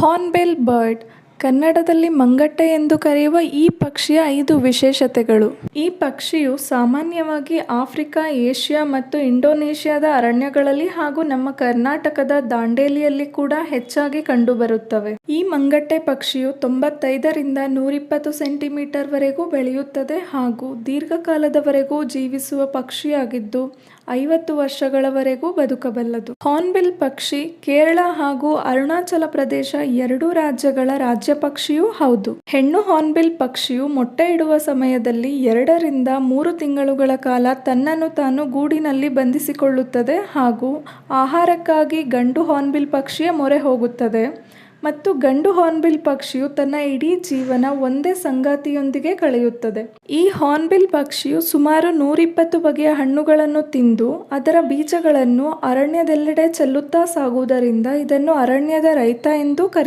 Hornbill bird, ಕನ್ನಡದಲ್ಲಿ ಮಂಗಟ್ಟೆ ಎಂದು ಕರೆಯುವ ಈ ಪಕ್ಷಿಯ 5 ವಿಶೇಷತೆಗಳು. ಈ ಪಕ್ಷಿಯು ಸಾಮಾನ್ಯವಾಗಿ ಆಫ್ರಿಕಾ, ಏಷ್ಯಾ ಮತ್ತು ಇಂಡೋನೇಷ್ಯಾದ ಅರಣ್ಯಗಳಲ್ಲಿ ಹಾಗೂ ನಮ್ಮ ಕರ್ನಾಟಕದ ದಾಂಡೇಲಿಯಲ್ಲಿ ಕೂಡ ಹೆಚ್ಚಾಗಿ ಕಂಡುಬರುತ್ತವೆ. ಈ ಮಂಗಟ್ಟೆ ಪಕ್ಷಿಯು 95 ರಿಂದ 120 ಸೆಂಟಿಮೀಟರ್ ವರೆಗೂ ಬೆಳೆಯುತ್ತದೆ ಹಾಗೂ ದೀರ್ಘಕಾಲದವರೆಗೂ ಜೀವಿಸುವ ಪಕ್ಷಿಯಾಗಿದ್ದು 50 ವರ್ಷಗಳವರೆಗೂ ಬದುಕಬಲ್ಲದು. ಹಾರ್ನ್ಬಿಲ್ ಪಕ್ಷಿ ಕೇರಳ ಹಾಗೂ ಅರುಣಾಚಲ ಪ್ರದೇಶ ಎರಡೂ ರಾಜ್ಯಗಳ ರಾಜ್ಯ ಪಕ್ಷಿಯೂ ಹೌದು. ಹೆಣ್ಣು ಹಾರ್ನ್ಬಿಲ್ ಪಕ್ಷಿಯು ಮೊಟ್ಟೆ ಇಡುವ ಸಮಯದಲ್ಲಿ 2 ರಿಂದ 3 ತಿಂಗಳುಗಳ ಕಾಲ ತನ್ನನ್ನು ತಾನು ಗೂಡಿನಲ್ಲಿ ಬಂಧಿಸಿಕೊಳ್ಳುತ್ತದೆ ಹಾಗೂ ಆಹಾರಕ್ಕಾಗಿ ಗಂಡು ಹಾರ್ನ್ಬಿಲ್ ಪಕ್ಷಿಯ ಮೊರೆ ಹೋಗುತ್ತದೆ ಮತ್ತು ಗಂಡು ಹಾರ್ನ್ಬಿಲ್ ಪಕ್ಷಿಯು ತನ್ನ ಇಡೀ ಜೀವನ ಒಂದೇ ಸಂಗಾತಿಯೊಂದಿಗೆ ಕಳೆಯುತ್ತದೆ. ಈ ಹಾರ್ನ್ಬಿಲ್ ಪಕ್ಷಿಯು ಸುಮಾರು 120 ಬಗೆಯ ಹಣ್ಣುಗಳನ್ನು ತಿಂದು ಅದರ ಬೀಜಗಳನ್ನು ಅರಣ್ಯದೆಲ್ಲೆಡೆ ಚೆಲ್ಲುತ್ತಾ ಸಾಗುವುದರಿಂದ ಇದನ್ನು ಅರಣ್ಯದ ರೈತ ಎಂದು